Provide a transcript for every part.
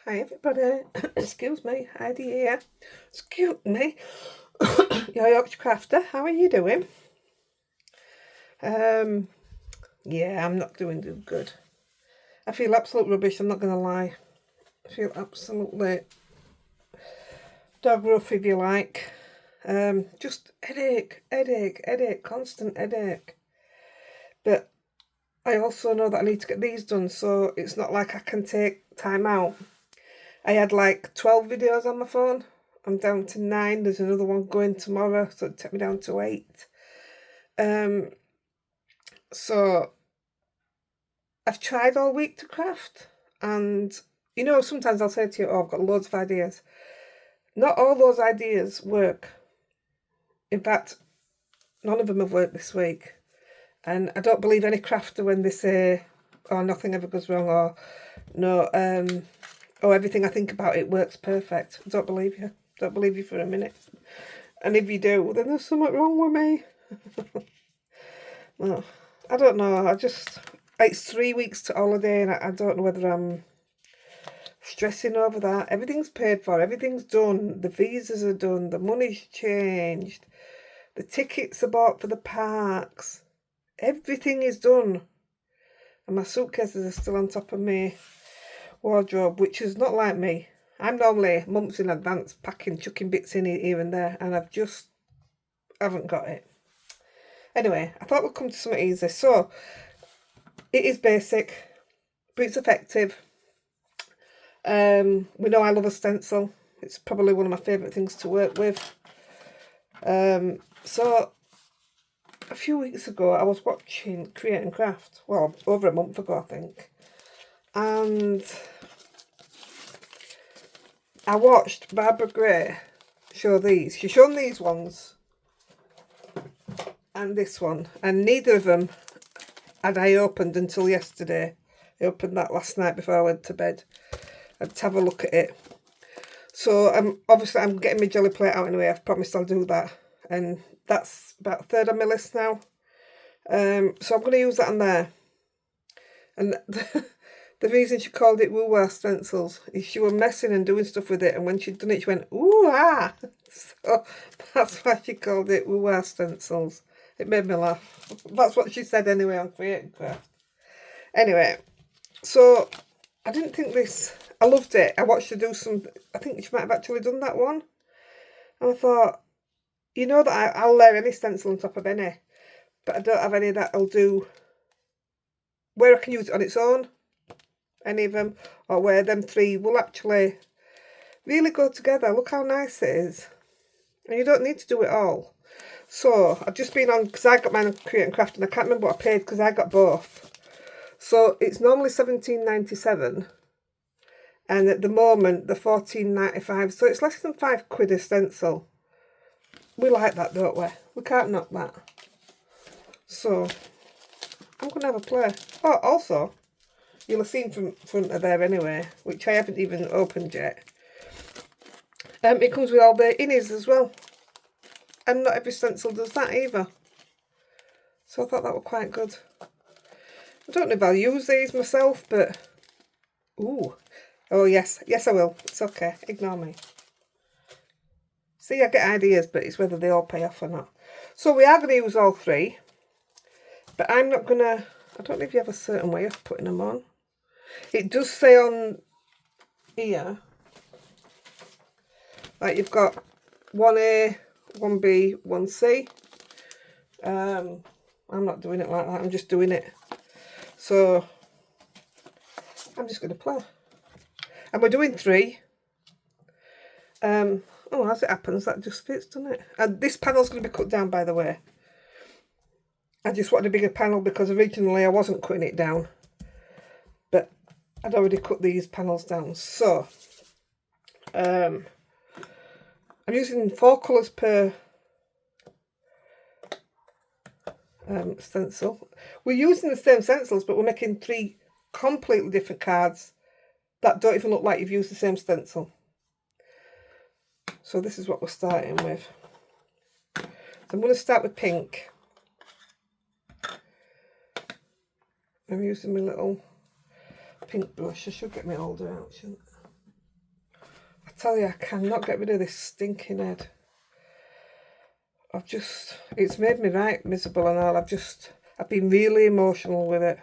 Hi everybody, excuse me, Heidi here. Excuse me, your Yorkshire Crafter, how are you doing? Yeah, I'm not doing too good. I feel absolute rubbish, I'm not going to lie. I feel absolutely dog rough if you like. Just headache, constant headache. But I also know that I need to get these done, so it's not like I can take time out. I had like 12 videos on my phone. I'm down to 9. There's another one going tomorrow, so it'll take me down to 8. So I've tried all week to craft, and you know, sometimes I'll say to you, oh, I've got loads of ideas. Not all those ideas work. In fact, none of them have worked this week. And I don't believe any crafter when they say, oh, nothing ever goes wrong, or no, oh, everything I think about it works perfect. I don't believe you. Don't believe you for a minute. And if you do, then there's something wrong with me. No, I don't know. It's 3 weeks to holiday, and I don't know whether I'm stressing over that. Everything's paid for, everything's done. The visas are done, the money's changed, the tickets are bought for the parks. Everything is done. And my suitcases are still on top of my wardrobe, which is not like me. I'm normally months in advance packing, chucking bits in here and there, and I've just haven't got it. Anyway, I thought we'd come to something easy. So, it is basic, but it's effective. We know I love a stencil. It's probably one of my favourite things to work with. So, a few weeks ago, I was watching Create and Craft. Well, over a month ago, I think. And I watched Barbara Gray show these. She's shown these ones and this one. And neither of them had I opened until yesterday. I opened that last night before I went to bed. And to have a look at it. So I'm getting my jelly plate out anyway. I've promised I'll do that. And that's about a third on my list now. So I'm going to use that on there. And the reason she called it woo-wah stencils is she was messing and doing stuff with it, and when she'd done it she went ooh-ah. So that's why she called it woo-wah stencils. It made me laugh. That's what she said anyway on Create and Craft. Anyway, so I didn't think this... I loved it. I watched her do some... I think she might have actually done that one. And I thought, you know that I'll layer any stencil on top of any, but I don't have any that'll do... Where I can use it on its own, any of them, or where them three will actually really go together. Look how nice it is. And you don't need to do it all. So, I've just been on... Because I got mine on Create and Craft, and I can't remember what I paid because I got both. So, it's normally £17.97. And at the moment, they're £14.95. So it's less than £5 a stencil. We like that, don't we? We can't knock that. So, I'm going to have a play. Oh, also, you'll have seen from front of there anyway, which I haven't even opened yet. It comes with all the innies as well. And not every stencil does that either. So I thought that was quite good. I don't know if I'll use these myself, but... Ooh. Oh, yes. Yes, I will. It's okay. Ignore me. See, I get ideas, but it's whether they all pay off or not. So we are going to use all three. But I'm not going to... I don't know if you have a certain way of putting them on. It does say on here, like you've got 1A, 1B, 1C. I'm not doing it like that. I'm just doing it. So I'm just going to play. And we're doing 3. Oh, as it happens, that just fits, doesn't it? And this panel's going to be cut down, by the way. I just wanted a bigger panel because originally I wasn't cutting it down. But I'd already cut these panels down. So, I'm using 4 colours per stencil. We're using the same stencils, but we're making 3 completely different cards that don't even look like you've used the same stencil. So this is what we're starting with. So I'm going to start with pink. I'm using my little pink brush. I should get my holder out, shouldn't I? tell you, I cannot get rid of this stinking head. It's made me right miserable and all. I've been really emotional with it.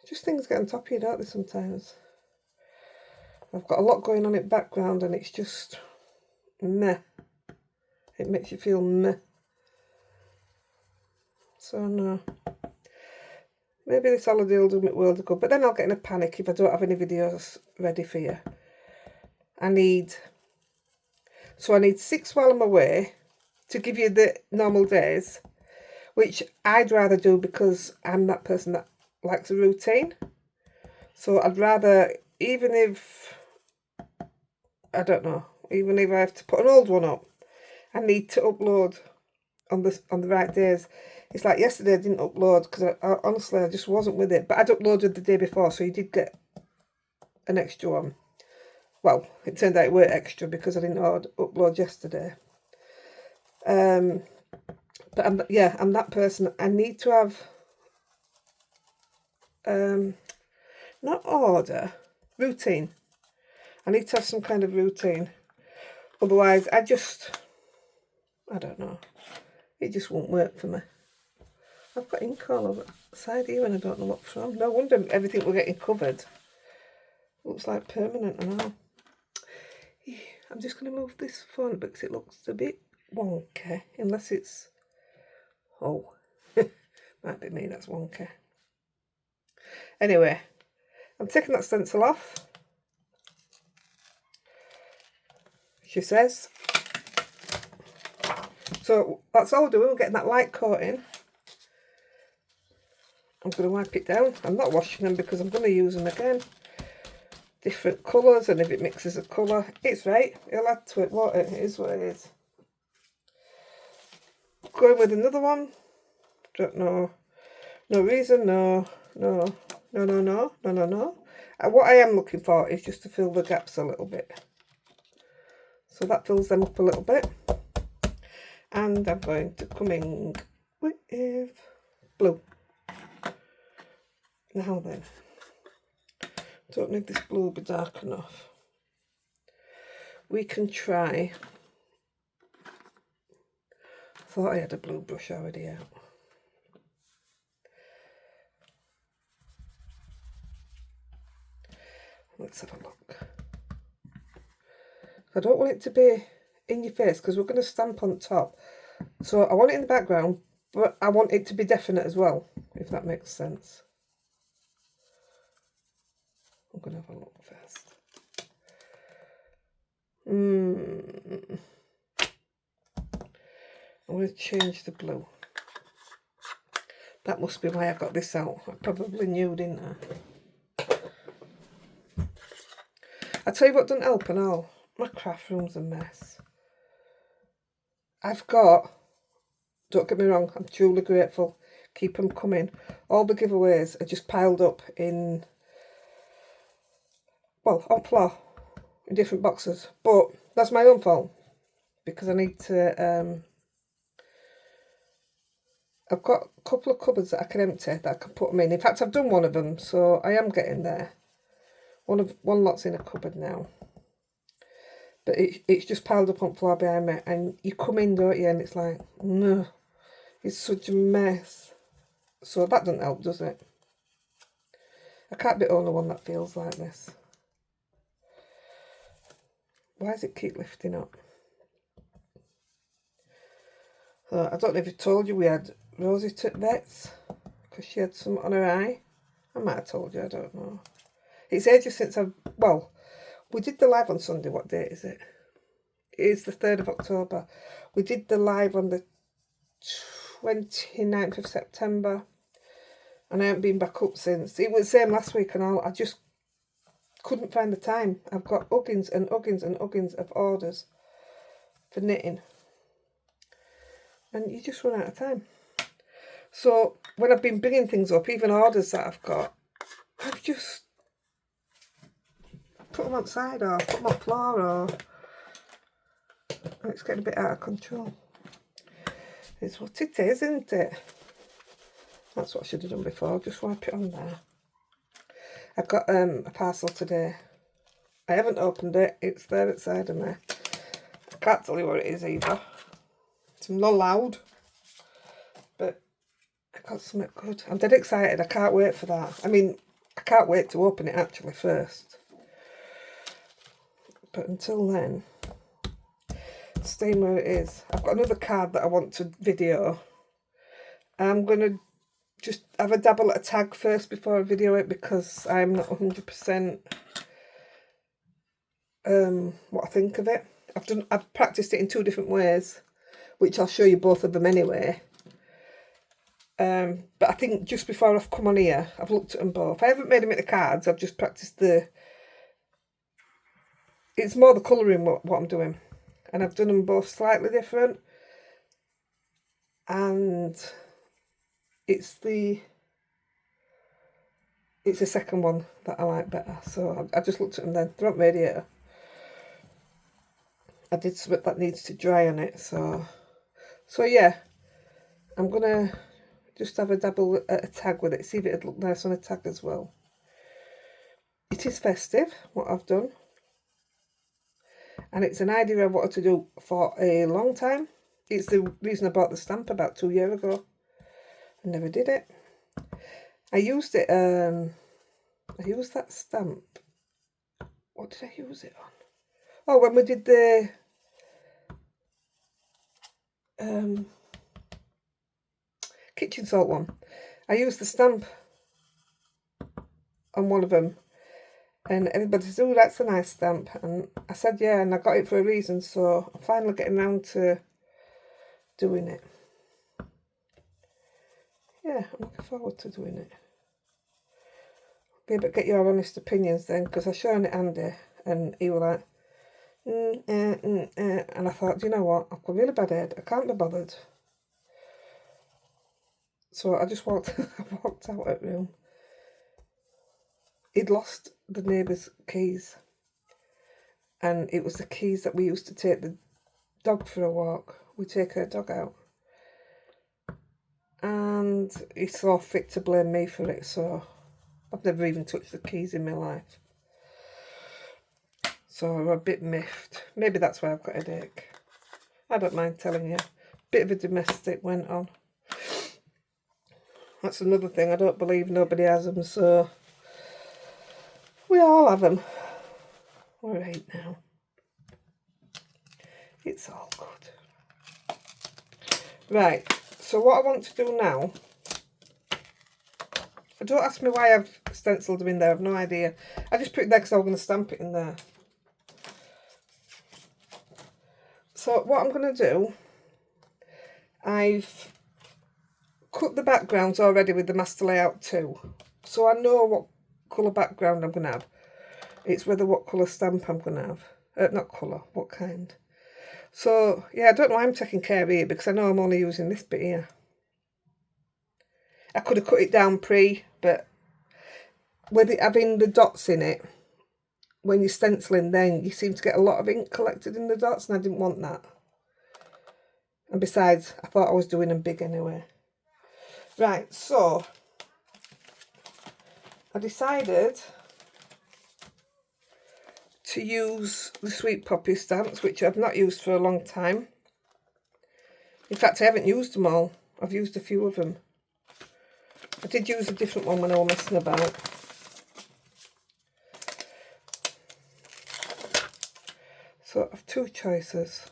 Just things get on top of you, don't they, sometimes? I've got a lot going on in the background and it's just meh. It makes you feel meh. So no. Maybe this holiday will do me world of good, but then I'll get in a panic if I don't have any videos ready for you. I need 6 while I'm away to give you the normal days, which I'd rather do because I'm that person that likes a routine. So I'd rather, even if I have to put an old one up, I need to upload on the right days. It's like yesterday I didn't upload because honestly I just wasn't with it, but I'd uploaded the day before, so you did get an extra one. Well, it turned out it weren't extra because I didn't upload yesterday. But I'm that person. I need to have not order, routine. I need to have some kind of routine. Otherwise I don't know. It just won't work for me. I've got ink all over the side here and I don't know what from. No wonder everything we're getting covered looks like permanent and all. I'm just going to move this phone because it looks a bit wonky. Unless it's... Oh. Might be me, that's wonky. Anyway, I'm taking that stencil off. She says. So that's all we're doing. We're getting that light coating. I'm going to wipe it down. I'm not washing them because I'm going to use them again. Different colours, and if it mixes a colour, it's right. It'll add to it, won't it? It is what it is. Going with another one. Don't know. No reason. No. What I am looking for is just to fill the gaps a little bit. So that fills them up a little bit. And I'm going to come in with blue. Now then, don't need this blue to be dark enough. We can try. I thought I had a blue brush already out. Let's have a look. I don't want it to be in your face because we're going to stamp on top. So I want it in the background, but I want it to be definite as well, if that makes sense. I'm going to have a look first. I'm going to change the blue. That must be why I got this out. I probably knew, didn't I? I tell you what doesn't help and all. My craft room's a mess. Don't get me wrong, I'm truly grateful. Keep them coming. All the giveaways are just piled up on floor, in different boxes. But that's my own fault, because I need to, I've got a couple of cupboards that I can empty, that I can put them in. In fact, I've done one of them, so I am getting there. One lot's in a cupboard now. But it's just piled up on the floor behind me, and you come in, don't you, and it's like, no, it's such a mess. So that doesn't help, does it? I can't be the only one that feels like this. Why does it keep lifting up? So I don't know if I told you we had Rosie took vets because she had something on her eye. I might have told you, I don't know. It's ages since we did the live on Sunday. What date is it? It is the 3rd of October. We did the live on the 29th of September. And I haven't been back up since. It was the same last week and all. I just couldn't find the time. I've got uggins and uggins and uggins of orders for knitting. And you just run out of time. So when I've been bringing things up, even orders that I've got, I've just put them outside or put them on the floor, and it's getting a bit out of control. It's what it is, isn't it? That's what I should have done before. Just wipe it on there. I got a parcel today I haven't opened it. It's there outside of me. I can't tell you what it is either. It's not loud, but I got something good. I'm dead excited. I can't wait for that. I mean, I can't wait to open it actually first. But until then, staying where it is. I've got another card that I want to video. I'm going to just have a dabble at a tag first before I video it, because I'm not 100% what I think of it. I've practiced it in 2 different ways, which I'll show you both of them anyway. But I think just before I've come on here, I've looked at them both. I haven't made them into cards. I've just practiced it's more the colouring what I'm doing. And I've done them both slightly different. And it's the second one that I like better. So I just looked at them then. They're not made yet. I did something that needs to dry on it. So yeah, I'm going to just have a dabble at a tag with it. See if it'd look nice on a tag as well. It is festive, what I've done. And it's an idea I wanted to do for a long time. It's the reason I bought the stamp about 2 years ago. I never did it. I used it, I used that stamp. What did I use it on? Oh, when we did the kitchen salt one. I used the stamp on one of them. And everybody said, oh, that's a nice stamp. And I said, yeah, and I got it for a reason. So I'm finally getting around to doing it. Yeah, I'm looking forward to doing it. But get your honest opinions then, because I shown it Andy, and he was like, and I thought, you know what, I've got a really bad head, I can't be bothered. So I just walked out of the room. He'd lost the neighbour's keys, and it was the keys that we used to take the dog for a walk. We take her dog out, and he saw fit to blame me for it. So I've never even touched the keys in my life. So I'm a bit miffed. Maybe that's why I've got a headache. I don't mind telling you. Bit of a domestic went on. That's another thing. I don't believe nobody has them, so we all have them. We're 8 now. It's all good. Right, so what I want to do now, don't ask me why I've stenciled them in there, I've no idea. I just put it there because I was going to stamp it in there. So what I'm going to do, I've cut the backgrounds already with the master layout too. So I know what colour background I'm going to have. It's whether what colour stamp I'm going to have. Not colour, what kind. So, yeah, I don't know why I'm taking care of here, because I know I'm only using this bit here. I could have cut it down but with it having the dots in it, when you're stenciling then, you seem to get a lot of ink collected in the dots, and I didn't want that. And besides, I thought I was doing them big anyway. Right, so I decided to use the Sweet Poppy stamps, which I've not used for a long time. In fact, I haven't used them all. I've used a few of them. I did use a different one when I was messing about. So I have 2 choices.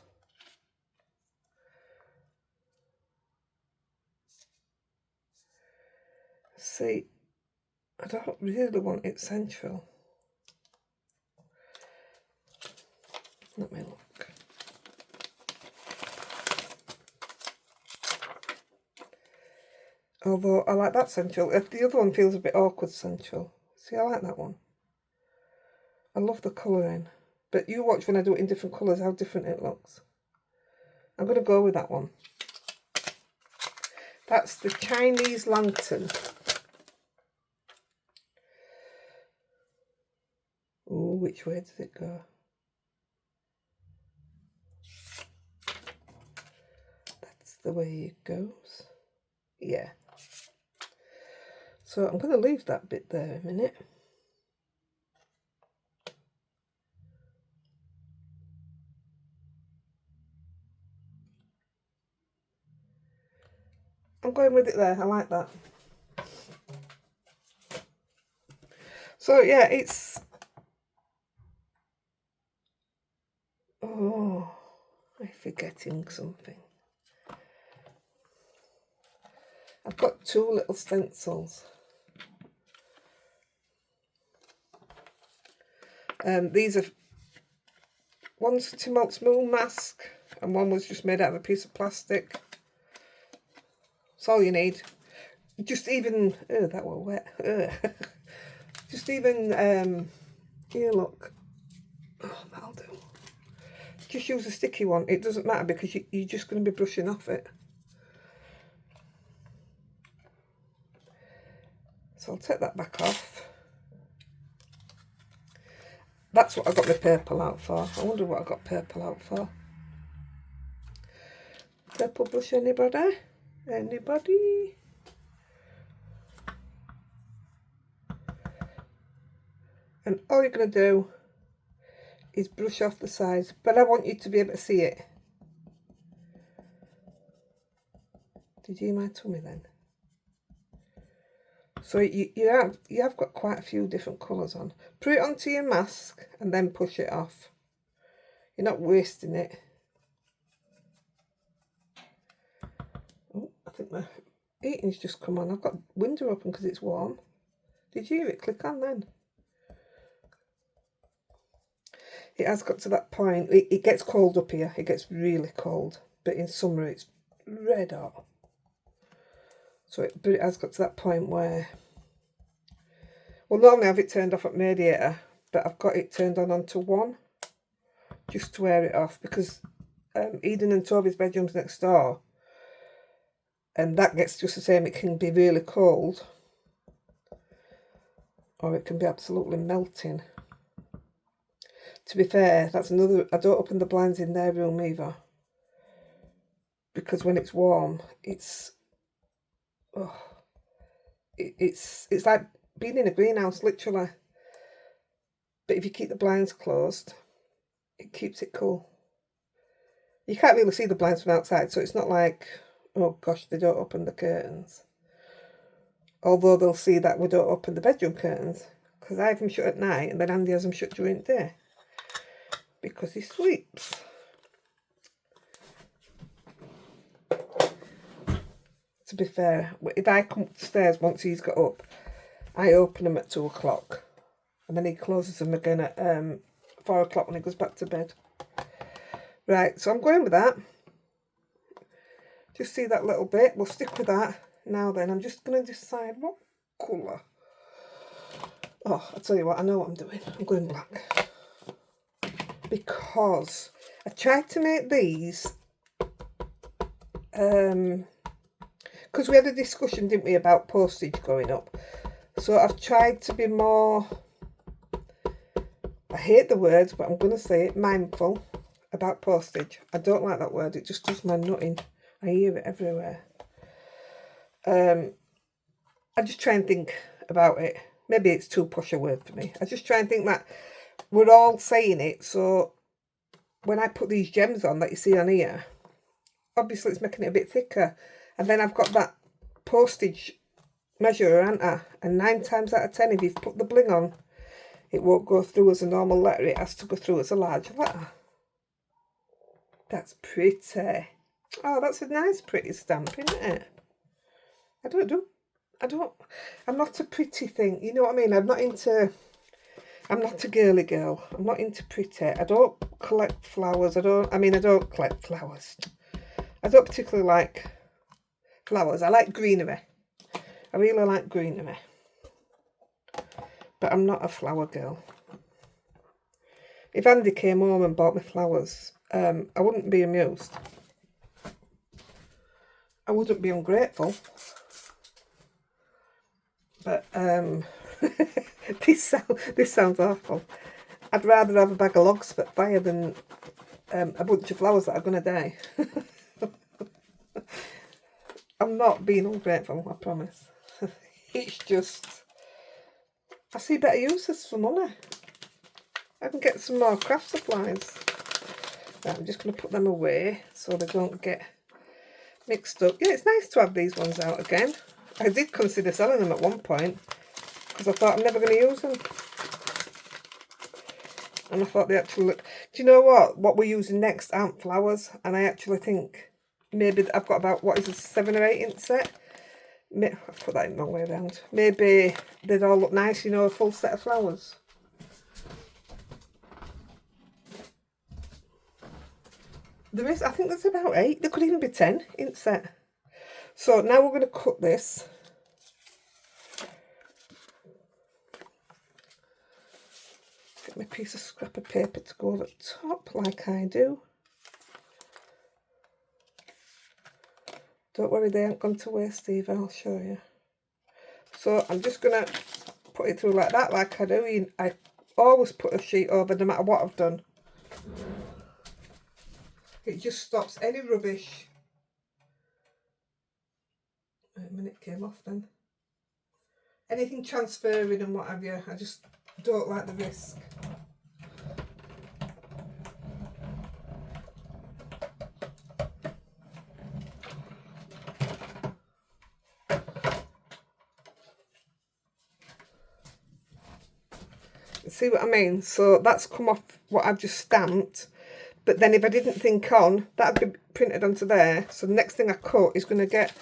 See, I don't really want it central. Let me look. Although I like that central. The other one feels a bit awkward central. See, I like that one. I love the colouring. But you watch when I do it in different colours how different it looks. I'm going to go with that one. That's the Chinese lantern. Oh, which way does it go? That's the way it goes. Yeah. So I'm going to leave that bit there a minute. I'm going with it there. I like that. So yeah, it's... Oh, I'm forgetting something. I've got 2 little stencils. These are... One's a Timot's Moon mask, and one was just made out of a piece of plastic. That's all you need. Just even... Oh, that were wet. Just even... here, look. Oh, that'll do. Just use a sticky one. It doesn't matter because you're just going to be brushing off it. So I'll take that back off. That's what I got my purple out for. I wonder what I got purple out for. Purple brush, anybody? Anybody? And all you're going to do is brush off the sides. But I want you to be able to see it. Did you hear my tummy then? So you have got quite a few different colours on. Put it onto your mask and then push it off. You're not wasting it. Oh, I think my heating's just come on. I've got the window open because it's warm. Did you hear it click on then? It has got to that point. It gets cold up here. It gets really cold. But in summer it's red hot. But it has got to that point where... Well, normally I have it turned off at radiator, but I've got it turned on onto 1. Just to wear it off, because Eden and Toby's bedroom's next door. And that gets just the same. It can be really cold. Or it can be absolutely melting. To be fair, that's another... I don't open the blinds in their room either. Because when it's warm, it's... Oh, it's like being in a greenhouse, literally. But if you keep the blinds closed, it keeps it cool. You can't really see the blinds from outside, so it's not like, oh gosh, they don't open the curtains. Although they'll see that we don't open the bedroom curtains, because I have them shut at night, and then Andy has them shut during the day. Because he sleeps. To be fair, if I come upstairs once he's got up, I open them at 2 o'clock. And then he closes them again at 4 o'clock when he goes back to bed. Right, so I'm going with that. Just see that little bit. We'll stick with that. Now then, I'm just going to decide what colour. Oh, I'll tell you what, I know what I'm doing. I'm going black. Because I tried to make these... because we had a discussion, didn't we, about postage going up. So I've tried to be more... I hate the word, but I'm going to say it, mindful about postage. I don't like that word. It just does my nutting. I hear it everywhere. I just try and think about it. Maybe it's too posh a word for me. I just try and think that we're all saying it. So when I put these gems on that you see on here, obviously it's making it a bit thicker. And then I've got that postage measurer, haven't I? And 9 times out of 10, if you've put the bling on, it won't go through as a normal letter. It has to go through as a large letter. That's pretty. Oh, that's a nice pretty stamp, isn't it? I'm not a pretty thing. You know what I mean? I'm not a girly girl. I'm not into pretty. I don't collect flowers. I don't collect flowers. I don't particularly like flowers. I like greenery. I really like greenery. But I'm not a flower girl. If Andy came home and bought me flowers, I wouldn't be amused. I wouldn't be ungrateful. But this sounds awful. I'd rather have a bag of logs for fire than a bunch of flowers that are going to die. I'm not being ungrateful, I promise. It's just, I see better uses for money. I can get some more craft supplies. Right, I'm just going to put them away so they don't get mixed up. Yeah, it's nice to have these ones out again. I did consider selling them at one point because I thought I'm never going to use them. And I thought they actually look... Do you know what? What we're using next aren't flowers. And I actually think maybe I've got about, what is a 7 or 8 inch set? I've put that in the wrong way around. Maybe they'd all look nice, you know, a full set of flowers. There is, I think there's about 8. There could even be 10 inch set. So now we're going to cut this. Get my piece of scrap of paper to go over the top like I do. Don't worry, they aren't going to waste either, I'll show you. So I'm just going to put it through like that, like I do. I always put a sheet over no matter what I've done. It just stops any rubbish. Wait a minute, it came off then. Anything transferring and what have you, I just don't like the risk. See what I mean? So that's come off what I've just stamped. But then if I didn't think on, that'd be printed onto there. So the next thing I cut is going to get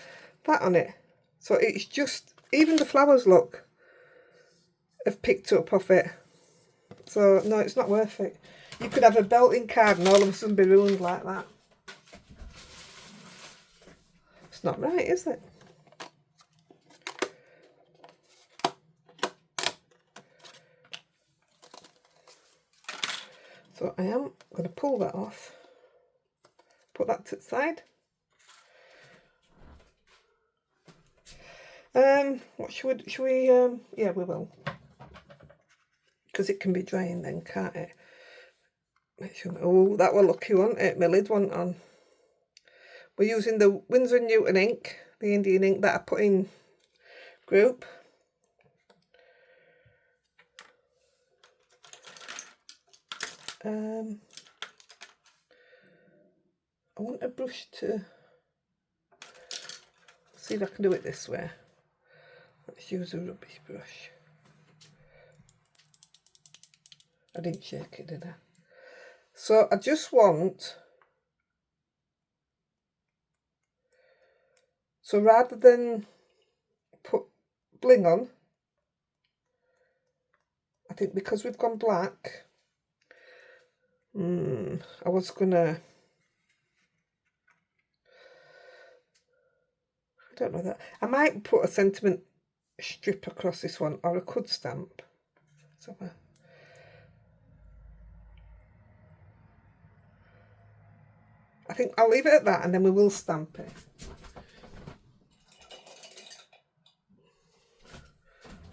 that on it. So it's just, even the flowers look, have picked up off it. So no, it's not worth it. You could have a belting card and all of a sudden be ruined like that. It's not right, is it? So I am going to pull that off, put that to the side. What should we, yeah, we will. Because it can be drying then, can't it? Make sure, oh, that was lucky, wasn't it? My lid wasn't on. We're using the Winsor & Newton ink, the Indian ink that I put in group. I want a brush to see if I can do it this way. Let's use a rubbish brush. I didn't shake it, did I? So I just want, so rather than put bling on, I think because we've gone black, I was gonna, I don't know that. I might put a sentiment strip across this one, or I could stamp. So I think I'll leave it at that and then we will stamp it.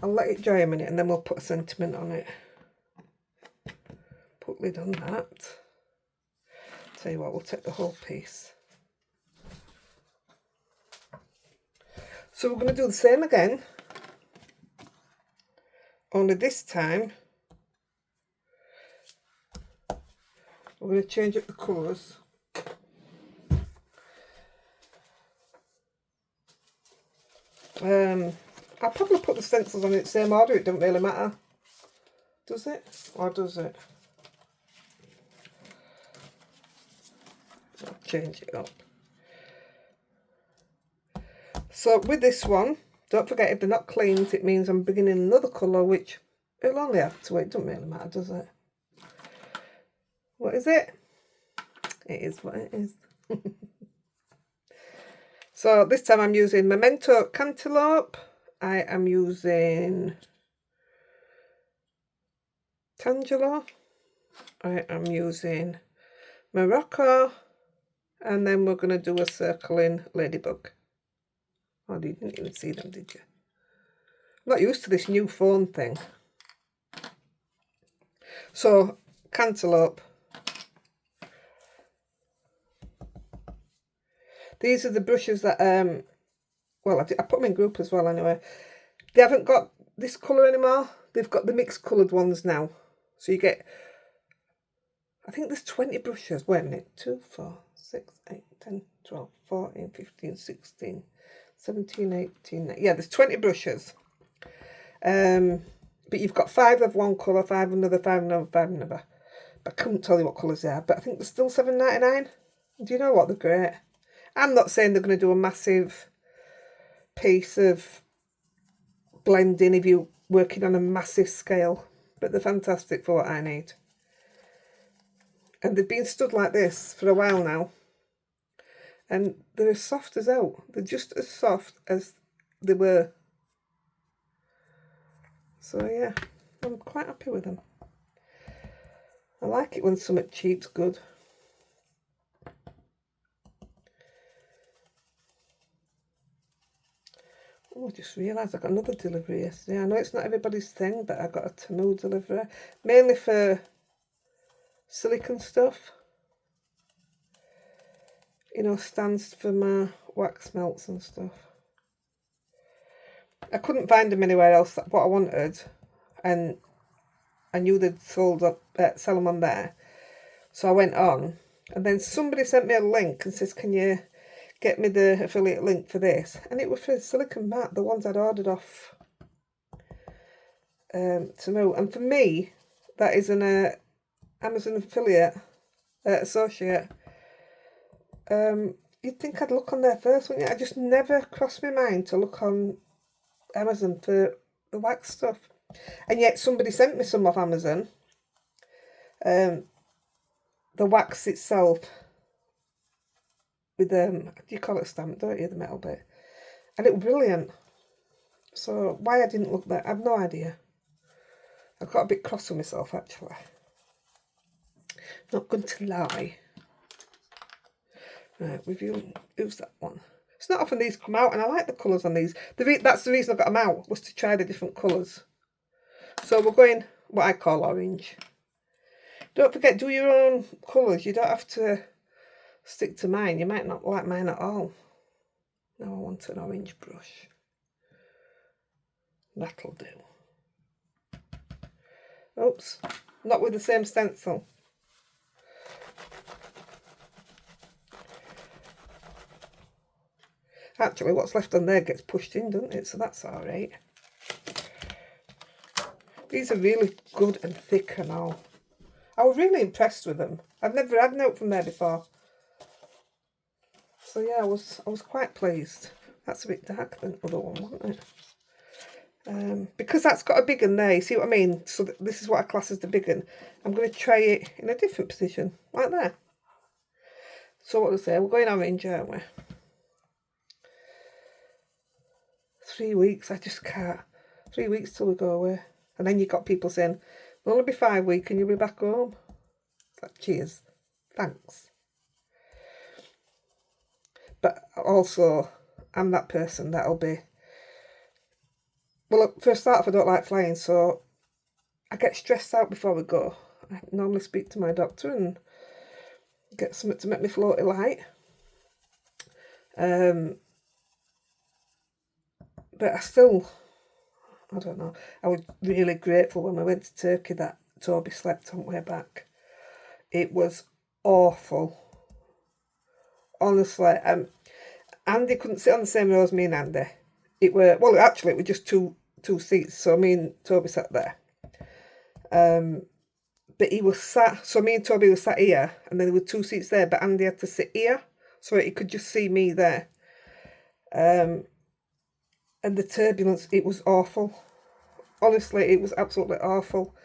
I'll let it dry a minute and then we'll put a sentiment on it. Put lid on that. Tell you what, we'll take the whole piece. So we're going to do the same again, only this time we're going to change up the colours. I'll probably put the stencils on in the same order, it don't really matter. Does it? Or does it? I'll change it up. So with this one, don't forget if they're not cleaned, it means I'm beginning another colour, which it'll only have to wait, it doesn't really matter, does it? What is it? It is what it is. So this time I'm using Memento Cantaloupe. I am using Tangelo. I am using Morocco. And then we're going to do a circle in Ladybug. Oh, you didn't even see them, did you? I'm not used to this new phone thing. So, Cantaloupe. These are the brushes that, well, I put them in group as well anyway. They haven't got this colour anymore. They've got the mixed coloured ones now. So you get, I think there's 20 brushes. Wait a minute. 2, 4, 6, 8, 10, 12, 14, 15, 16, 17, 18. Yeah, there's 20 brushes. But you've got 5 of one colour, 5 of another, 5 of another, 5 of another. But I couldn't tell you what colours they are, but I think they're still £7.99. Do you know what? They're great. I'm not saying they're going to do a massive piece of blending if you're working on a massive scale, but they're fantastic for what I need. And they've been stood like this for a while now. And they're as soft as hell. They're just as soft as they were. So yeah, I'm quite happy with them. I like it when something cheap's good. Oh, I just realised I got another delivery yesterday. I know it's not everybody's thing, but I got a Temu delivery. Mainly for silicone stuff. You know, stands for my wax melts and stuff. I couldn't find them anywhere else, what I wanted. And I knew they'd sell them on there. So I went on. And then somebody sent me a link and says, can you get me the affiliate link for this? And it was for silicone mat, the ones I'd ordered off Temu. And for me, that is an Amazon affiliate associate. You'd think I'd look on there first, wouldn't you? I just never crossed my mind to look on Amazon for the wax stuff. And yet somebody sent me some off Amazon. The wax itself with you call it stamp, don't you, the metal bit? And it was brilliant. So why I didn't look there, I've no idea. I got a bit cross with myself, actually. Not going to lie. Right, review. Who's that one? It's not often these come out, and I like the colours on these. That's the reason I got them out, was to try the different colours. So we're going what I call orange. Don't forget, do your own colours. You don't have to stick to mine. You might not like mine at all. Now I want an orange brush. That'll do. Oops, not with the same stencil. Actually, what's left on there gets pushed in, doesn't it? So that's all right. These are really good and thick and all. I was really impressed with them. I've never had note from there before. So yeah, I was quite pleased. That's a bit darker than the other one, wasn't it? Because that's got a big one there, you see what I mean? So this is what I class as the big one. I'm going to try it in a different position, like that. So what do I say? We're going orange, aren't we? 3 weeks, I just can't. 3 weeks till we go away. And then you got people saying, it'll only be 5 weeks and you'll be back home. It's like, cheers, thanks. But also, I'm that person that'll be... Well, for a start, I don't like flying, so I get stressed out before we go. I normally speak to my doctor and get something to make me floaty light. But I don't know. I was really grateful when we went to Turkey that Toby slept on the way back. It was awful. Honestly, Andy couldn't sit on the same row as me and Andy. It was just two seats, so me and Toby sat there. But he was sat, so me and Toby were sat here, and then there were 2 seats there, but Andy had to sit here, so he could just see me there. And the turbulence, it was awful. Honestly, it was absolutely awful.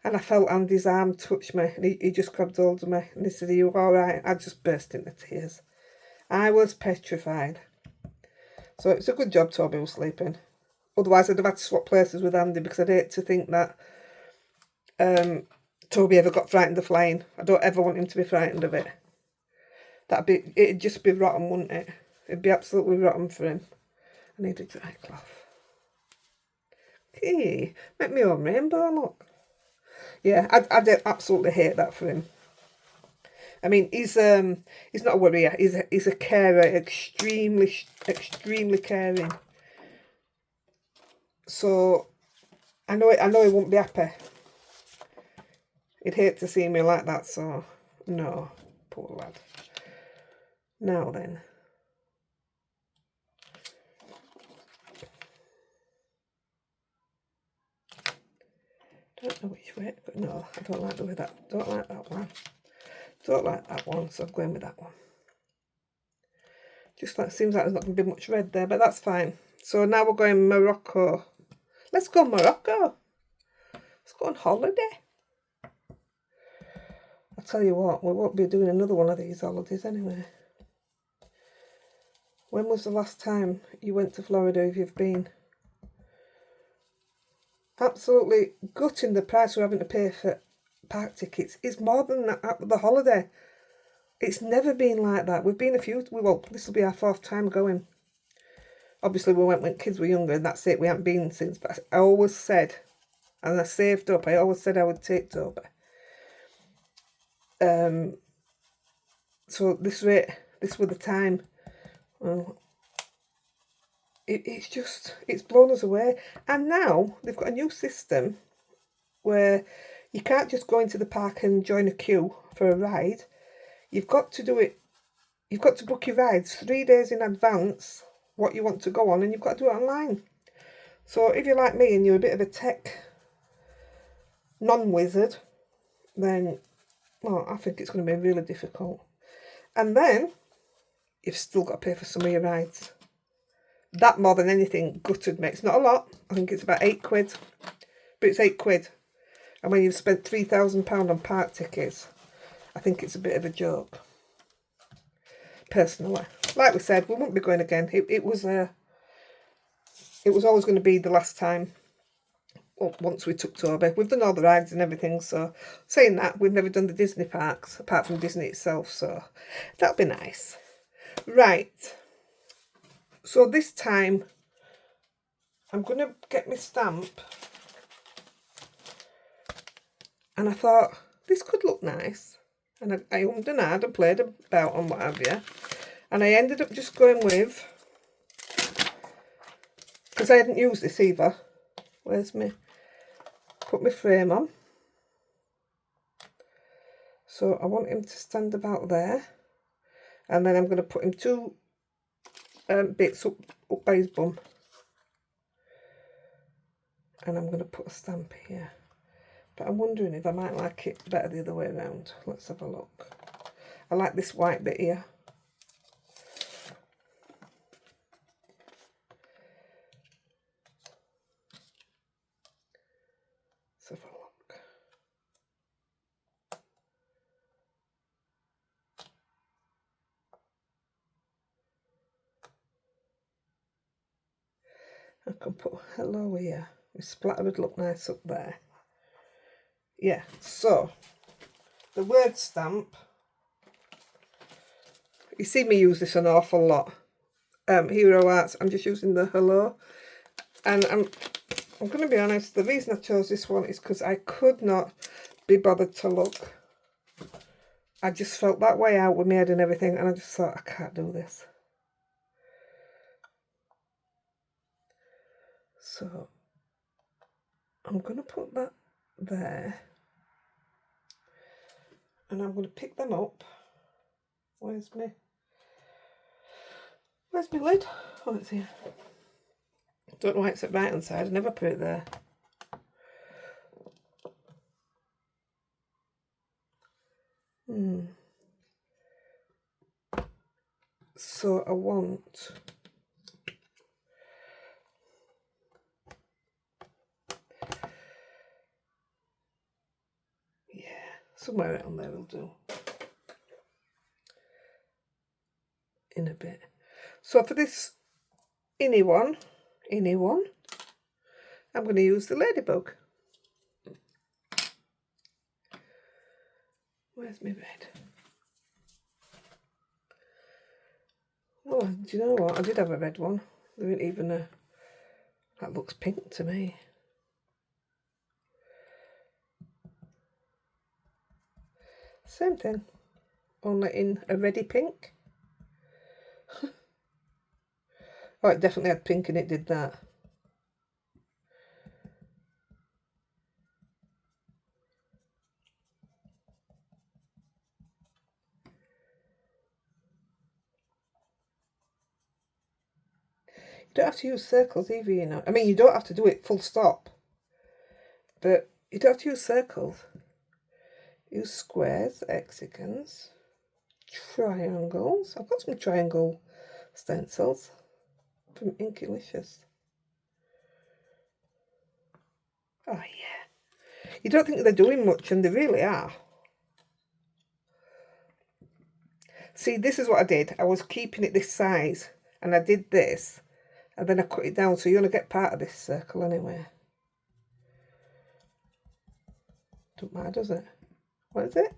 And I felt Andy's arm touch me, and he just grabbed hold of me, and he said, are you all right? I just burst into tears. I was petrified. So it's a good job Toby was sleeping. Otherwise, I'd have had to swap places with Andy, because I'd hate to think that Toby ever got frightened of flying. I don't ever want him to be frightened of it. It'd just be rotten, wouldn't it? It'd be absolutely rotten for him. I need a dry cloth. Hey, make me own rainbow, look. Yeah, I'd absolutely hate that for him. I mean, he's not a worrier. He's a carer, extremely caring. So I know he won't be happy. He'd hate to see me like that. So no, poor lad. Now then. Don't know which way, but no, I don't like the way that, don't like that one. Don't like that one, so I'm going with that one. Just like, seems like there's not going to be much red there, but that's fine. So now we're going Morocco. Let's go Morocco. Let's go on holiday. I'll tell you what, we won't be doing another one of these holidays anyway. When was the last time you went to Florida if you've been? Absolutely gutting the price we're having to pay for park tickets. It's more than that at the holiday. It's never been like that. We've been a few, well, this will be our 4th time going. Obviously we went when kids were younger and that's it. We haven't been since, but I always said, and I saved up, I always said I would take Toby. So this was the time. Well, it's blown us away. And now they've got a new system where you can't just go into the park and join a queue for a ride. You've got to do it, you've got to book your rides 3 days in advance, what you want to go on, and you've got to do it online. So if you're like me and you're a bit of a tech non-wizard, then, well, I think it's going to be really difficult. And then you've still got to pay for some of your rides. That more than anything gutted me. It's not a lot. I think it's about £8. But it's £8. And when you've spent £3,000 on park tickets, I think it's a bit of a joke. Personally. Like we said, we won't be going again. It was always going to be the last time. Well, once we took Toby. We've done all the rides and everything, so saying that, we've never done the Disney parks, apart from Disney itself, so that'll be nice. Right. So this time, I'm going to get my stamp. And I thought, this could look nice. And I ummed and ahed and played about and what have you. And I ended up just going with, because I hadn't used this either. Where's me? Put my frame on. So I want him to stand about there. And then I'm going to put him 2 bits up by his bum. And I'm going to put a stamp here. But I'm wondering if I might like it better the other way around. Let's have a look. I like this white bit here. Let's have a look. I can put hello here. My splatter would look nice up there. Yeah, so the word stamp. You see me use this an awful lot. Hero Arts, I'm just using the hello. And I'm going to be honest, the reason I chose this one is because I could not be bothered to look. I just felt that way out with my head and everything, and I just thought, I can't do this. So I'm going to put that there. And I'm going to pick them up. Where's my lid? Oh, it's here. Don't know why it's at right hand side. I never put it there. So I want somewhere on there will do. In a bit. So for this innie one, I'm going to use the ladybug. Where's my red? Oh, do you know what? I did have a red one. There isn't even a... That looks pink to me. Same thing. Only in a reddy pink. Oh, it definitely had pink in it, did that. don't have to use circles either, you know. I mean, you don't have to do it full stop, but you don't have to use circles. Use squares, hexagons, triangles. I've got some triangle stencils from Inkylicious. Oh yeah. You don't think they're doing much, and they really are. See, this is what I did. I was keeping it this size, and I did this, and then I cut it down, so you only get part of this circle anyway. Don't matter, does it? What is it?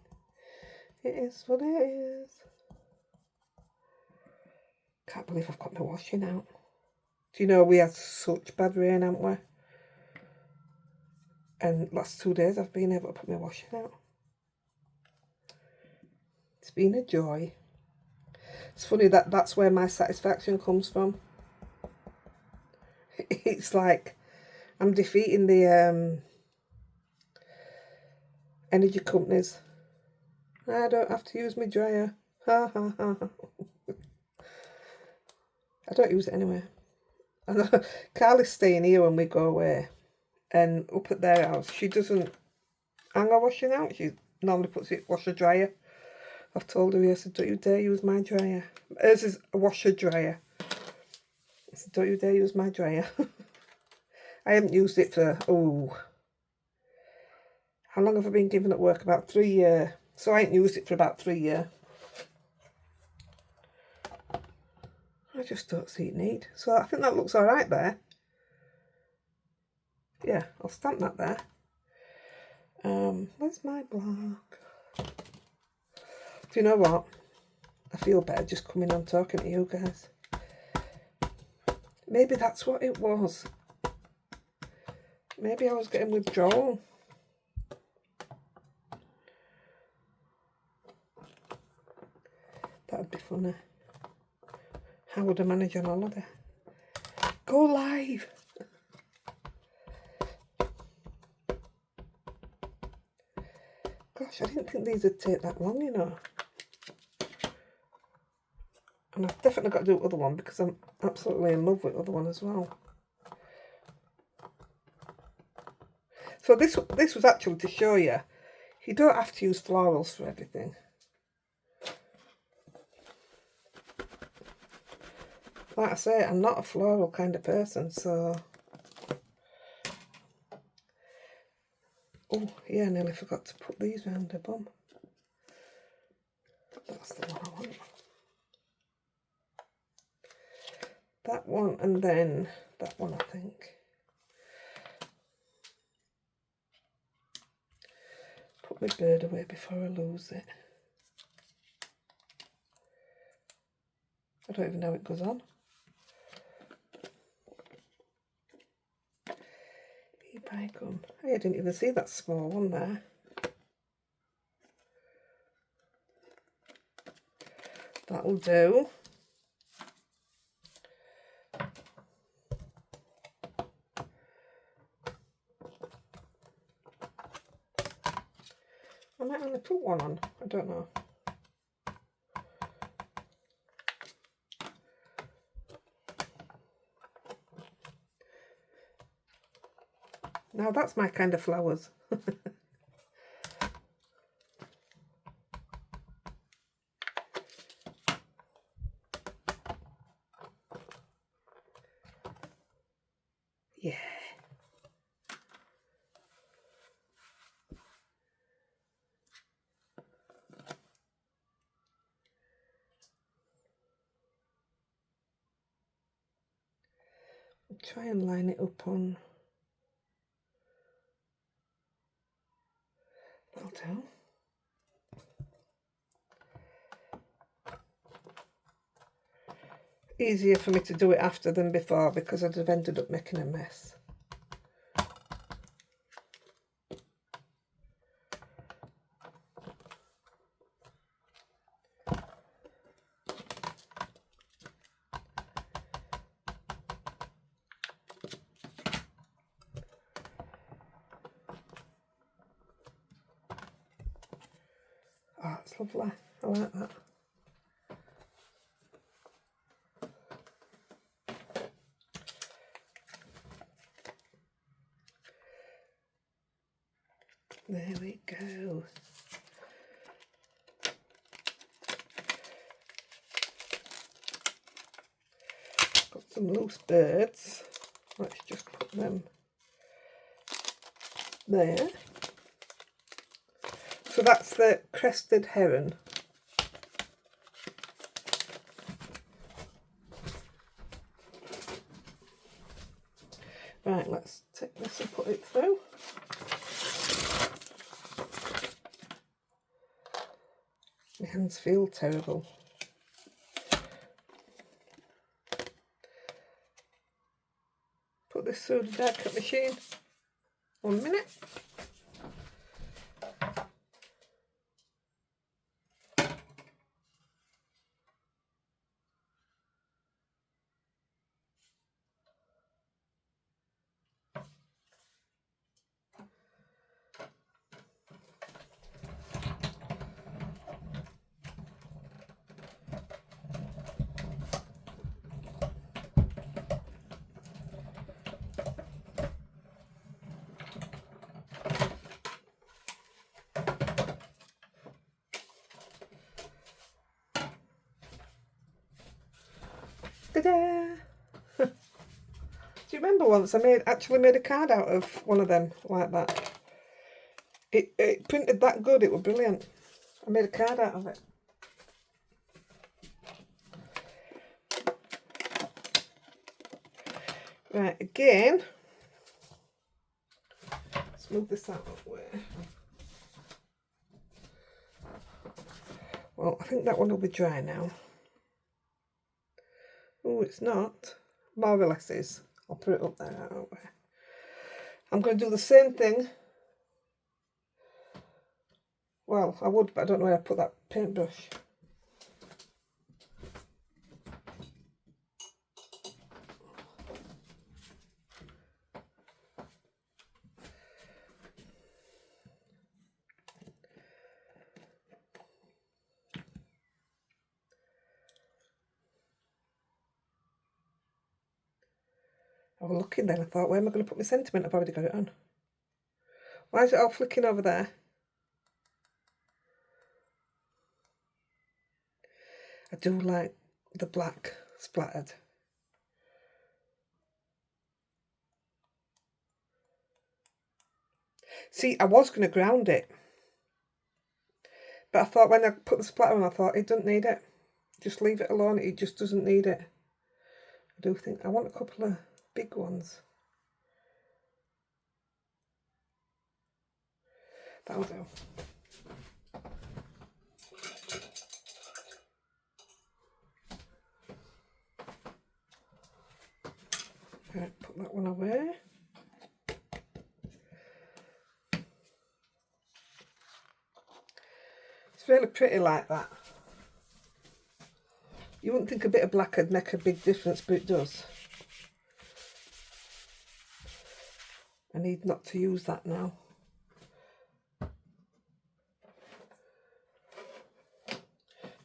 It is what it is. Can't believe I've got my washing out. Do you know we had such bad rain, haven't we? And last 2 days I've been able to put my washing out. It's been a joy. It's funny that that's where my satisfaction comes from. It's like I'm defeating the energy companies. I don't have to use my dryer. Ha ha ha. I don't use it anyway. Carly's staying here when we go away. And up at their house, she doesn't hang her washing out. She normally puts it washer dryer. I've told her, I said, don't you dare use my dryer. Hers is a washer dryer. I said, don't you dare use my dryer. I haven't used it for, how long have I been giving at work? About 3 years. So I ain't used it for about 3 years. I just don't see it need. So I think that looks all right there. Yeah, I'll stamp that there. Where's my block? Do you know what? I feel better just coming on talking to you guys. Maybe that's what it was. Maybe I was getting withdrawal. That'd be funny. How would I manage on holiday? Go live! Gosh, I didn't think these would take that long, you know. And I've definitely got to do the other one because I'm absolutely in love with the other one as well. So this was actually to show you, you don't have to use florals for everything. Like I say, I'm not a floral kind of person, so... Oh, yeah, I nearly forgot to put these round the bum. That's the one I want. That one, and then that one, I think. Put my bird away before I lose it. I don't even know it goes on. Bygone. I didn't even see that small one there. That'll do. I might only put one on. I don't know. Now that's my kind of flowers. Yeah. I'll try and line it up on. That'll do. Easier for me to do it after than before because I'd have ended up making a mess. Oh, it's lovely. I like that. go. Got some loose birds. Let's just put them there. So that's the crested heron. Right, let's take this and put it through. My hands feel terrible. Put this through the die cut machine. 1 minute. Ta-da! Do you remember once I actually made a card out of one of them like that? It printed that good, it was brilliant. I made a card out of it. Right, again, let's move this out of the way. Well, I think that one will be dry now. Oh, it's not. More or less is. I'll put it up there, aren't we? I'm going to do the same thing. Well, I would, but I don't know where I put that paintbrush. I was looking then, I thought, where am I going to put my sentiment? I've already got it on. Why is it all flicking over there? I do like the black splattered. See, I was going to ground it. But I thought when I put the splatter on, I thought it doesn't need it. Just leave it alone, it just doesn't need it. I do think I want a couple of big ones. That'll do. Right, put that one away. It's really pretty like that. You wouldn't think a bit of black would make a big difference, but it does. I need not to use that now.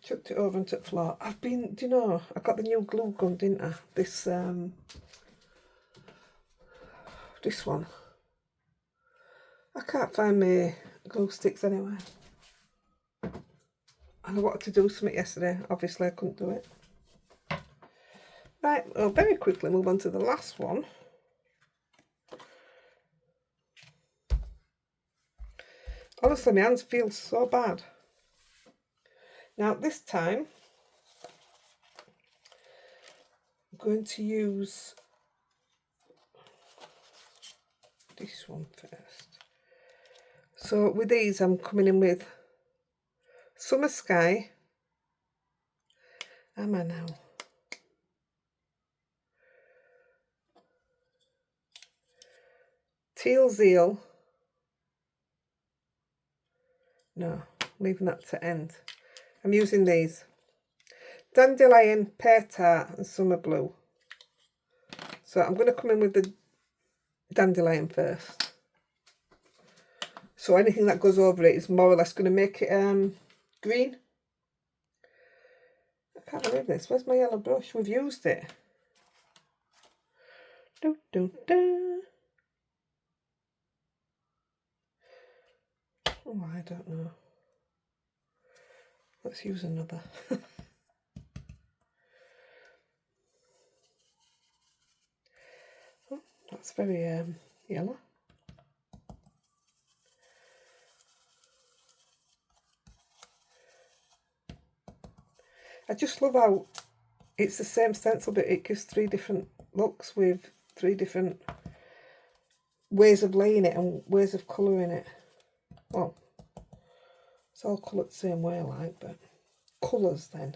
Chucked it over onto the floor. Do you know, I got the new glue gun, didn't I? This one. I can't find my glue sticks anywhere. And I wanted to do something yesterday. Obviously, I couldn't do it. Right, I'll very quickly move on to the last one. Honestly, my hands feel so bad. Now, this time, I'm going to use this one first. So, with these, I'm coming in with Summer Sky. Am I now? Teal Zeal. No, leaving that to end. I'm using these. Dandelion, Pear Tart and Summer Blue. So I'm going to come in with the dandelion first. So anything that goes over it is more or less going to make it green. I can't believe this. Where's my yellow brush? We've used it. Do, do, do. Oh, I don't know. Let's use another. Oh, that's very yellow. I just love how it's the same stencil, but it gives 3 different looks with 3 different ways of laying it and ways of colouring it. Well, it's all coloured the same way, like, but colours then.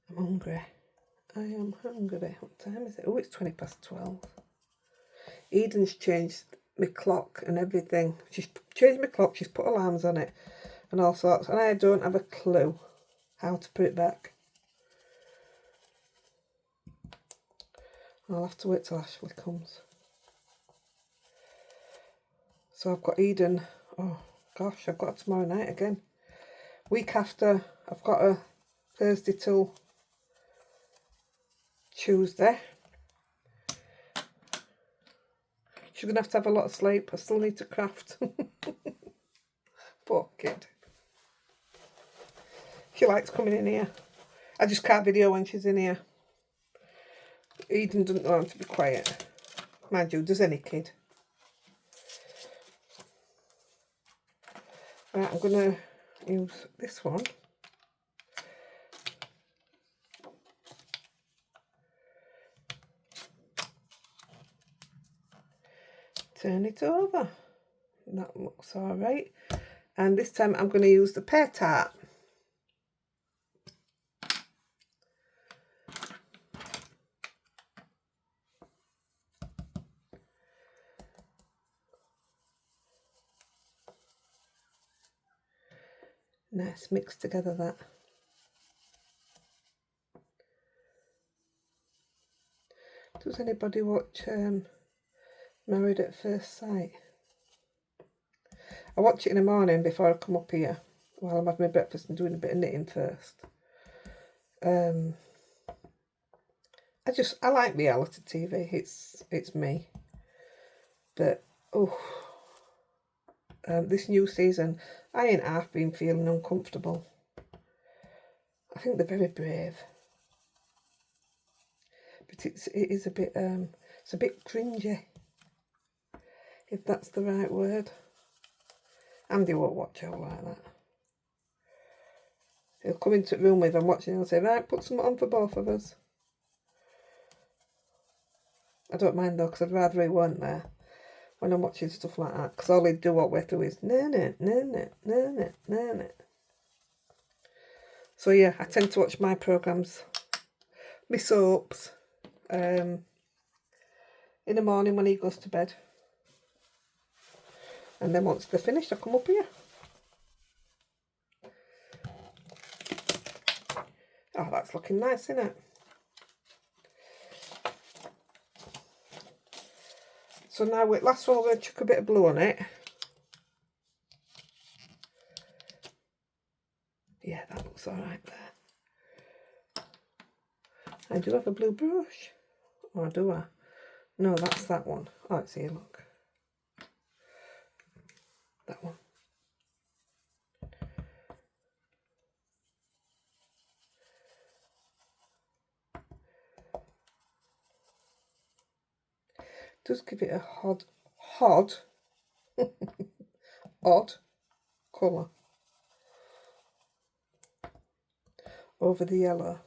I'm hungry. I am hungry. What time is it? Oh, it's 12:20. Eden's changed my clock and everything. She's changed my clock, she's put alarms on it and all sorts, and I don't have a clue how to put it back. I'll have to wait till Ashley comes. So I've got Eden, oh gosh, I've got her tomorrow night again. Week after, I've got her Thursday till Tuesday. She's going to have a lot of sleep. I still need to craft. Poor kid. She likes coming in here. I just can't video when she's in here. Eden doesn't know how to be quiet. Mind you, does any kid. Right, I'm going to use this one. Turn it over. That looks all right. And this time I'm going to use the pear tart. Nice mix together that. Does anybody watch Married at First Sight? I watch it in the morning before I come up here while I'm having my breakfast and doing a bit of knitting first. I like reality TV. It's me. But this new season, I ain't half been feeling uncomfortable. I think they're very brave, but it is a bit it's a bit cringy, if that's the right word. Andy won't watch out like that. He'll come into the room with I'm watching and he'll say, right, put something on for both of us. I don't mind though, because I'd rather he weren't there when I'm watching stuff like that, because all he'd do all the way through is no. So yeah, I tend to watch my programmes, my soaps, in the morning when he goes to bed. And then once they're finished, I come up here. Oh, that's looking nice, isn't it? So now, last one, we're going to chuck a bit of blue on it. Yeah, that looks all right there. I do have a blue brush. Or do I? No, that's that one. Oh, it's here, look. That one. Does give it a odd colour over the yellow.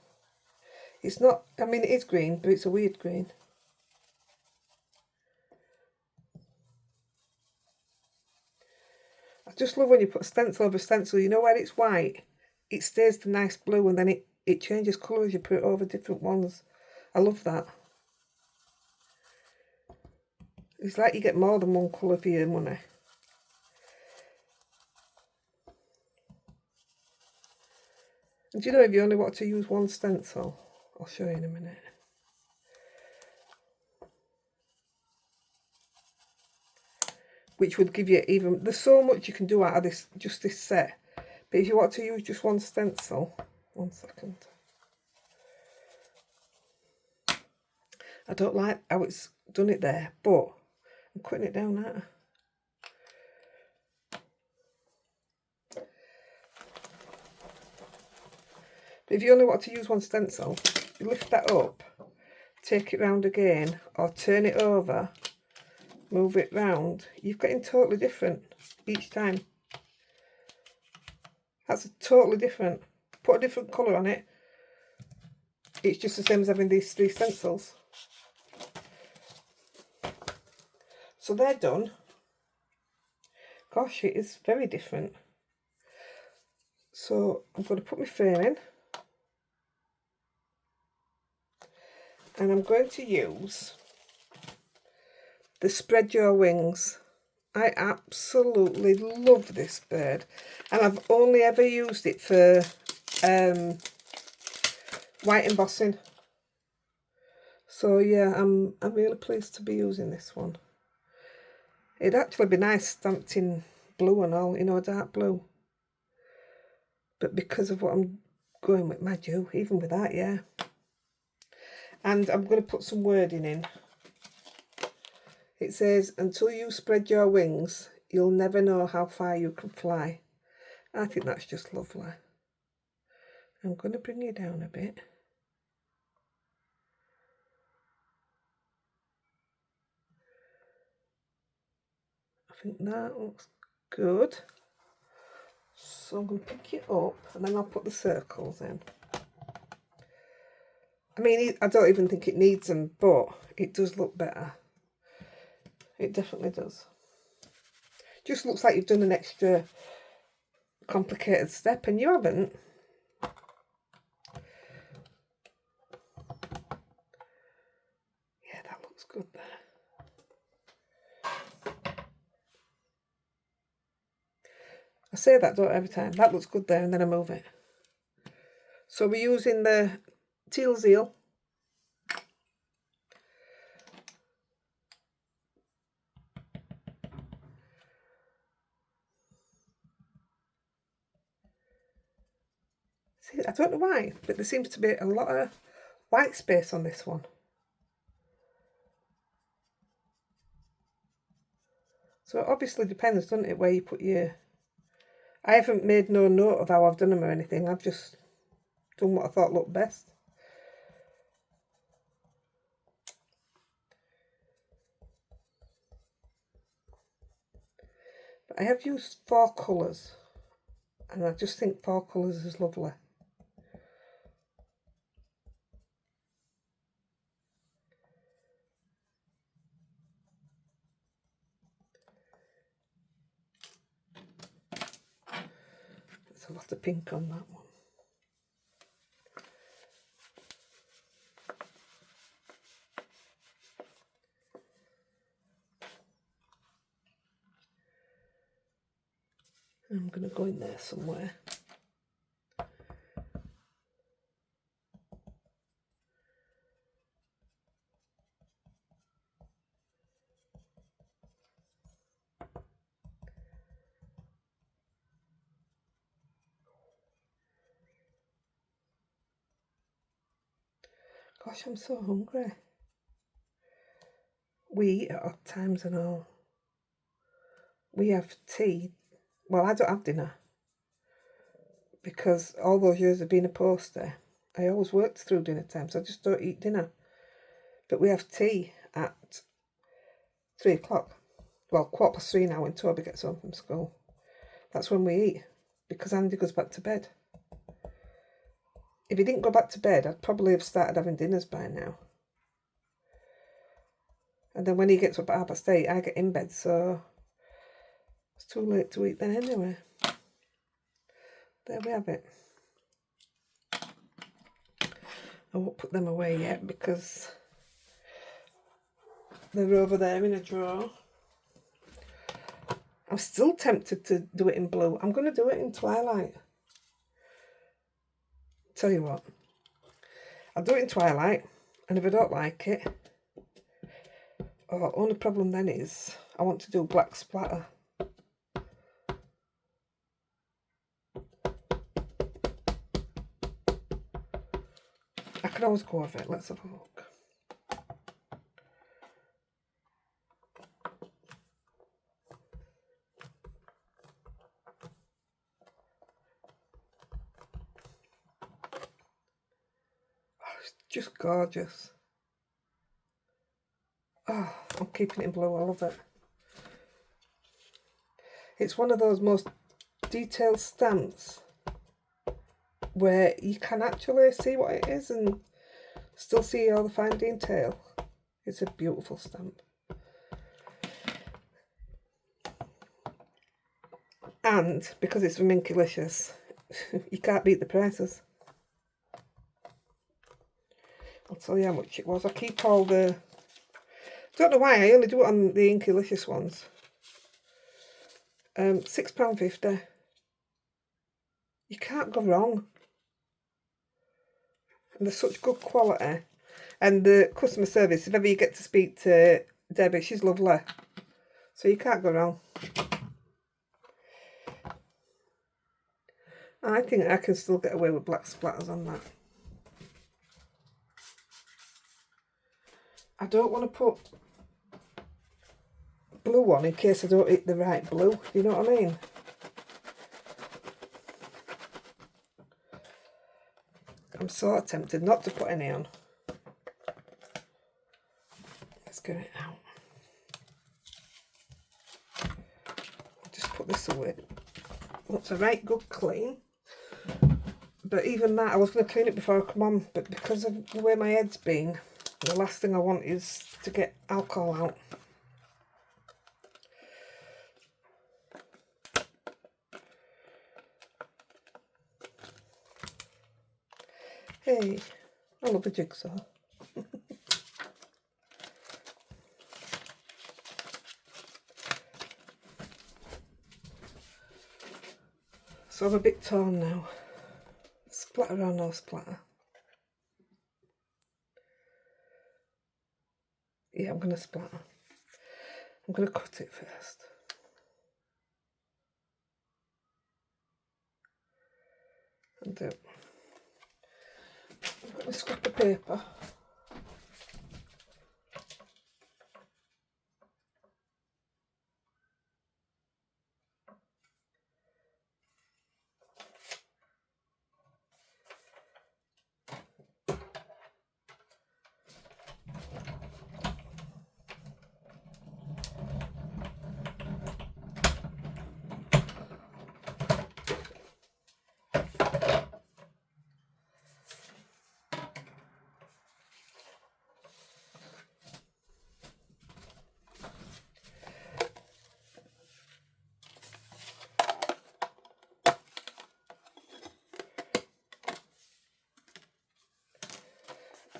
It's not, I mean, it is green, but it's a weird green. I just love when you put stencil over stencil, you know where it's white, it stays the nice blue and then it changes colour as you put it over different ones. I love that. It's like you get more than one colour for your money. And do you know, if you only want to use one stencil, I'll show you in a minute. Which would give you even, there's so much you can do out of this, just this set. But if you want to use just one stencil, 1 second. I don't like how it's done it there, but I'm cutting it down, aren't I? But if you only want to use one stencil, you lift that up, take it round again, or turn it over, move it round, you're getting totally different each time. That's totally different. Put a different colour on it. It's just the same as having these 3 stencils. So they're done. Gosh, it is very different. So I'm going to put my frame in. And I'm going to use the Spread Your Wings. I absolutely love this bird. And I've only ever used it for white embossing. So yeah, I'm really pleased to be using this one. It'd actually be nice stamped in blue and all, you know, dark blue. But because of what I'm going with, mind you, even with that, yeah. And I'm going to put some wording in. It says, until you spread your wings, you'll never know how far you can fly. I think that's just lovely. I'm going to bring you down a bit. I think that looks good. So I'm going to pick it up and then I'll put the circles in. I mean, I don't even think it needs them, but it does look better. It definitely does. Just looks like you've done an extra complicated step and you haven't. Yeah, that looks good there. I say that, don't I, every time. That looks good there, and then I move it. So we're using the teal zeal. See, I don't know why, but there seems to be a lot of white space on this one. So it obviously depends, doesn't it, where you put your... I haven't made no note of how I've done them or anything. I've just done what I thought looked best. But I have used 4 colours. And I just think 4 colours is lovely. There's a lot of pink on that one. I'm going to go in there somewhere. Gosh, I'm so hungry. We eat at odd times and all. We have tea. Well, I don't have dinner. Because all those years of being a poster, I always worked through dinner time, so I just don't eat dinner. But we have tea at 3 o'clock. Well, 3:15 now when Toby gets home from school. That's when we eat, because Andy goes back to bed. If he didn't go back to bed, I'd probably have started having dinners by now. And then when he gets up at 8:30, I get in bed, so it's too late to eat then anyway. There we have it. I won't put them away yet because they're over there in a drawer. I'm still tempted to do it in blue. I'm going to do it in twilight. Tell you what, I'll do it in twilight, and if I don't like it, only problem then is I want to do black splatter. I can always go over it. Let's have a look. It's just gorgeous. Oh, I'm keeping it in blue, I love it. It's one of those most detailed stamps where you can actually see what it is and still see all the fine detail. It's a beautiful stamp. And because it's from Inkylicious, you can't beat the prices. I'll tell you how much it was. I keep all the... Don't know why, I only do it on the Inkylicious ones. £6.50. You can't go wrong. And they're such good quality. And the customer service, if ever you get to speak to Debbie, she's lovely. So you can't go wrong. I think I can still get away with black splatters on that. I don't want to put blue on in case I don't hit the right blue. You know what I mean? I'm sort of tempted not to put any on. Let's get it out. I'll just put this away. Looks a right good clean. But even that, I was going to clean it before I come on, but because of the way my head's been, the last thing I want is to get alcohol out. Hey, I love a jigsaw. So I'm a bit torn now. Splatter or no splatter? Yeah, I'm going to splatter. I'm going to cut it first. And do. I've got a scrap of paper.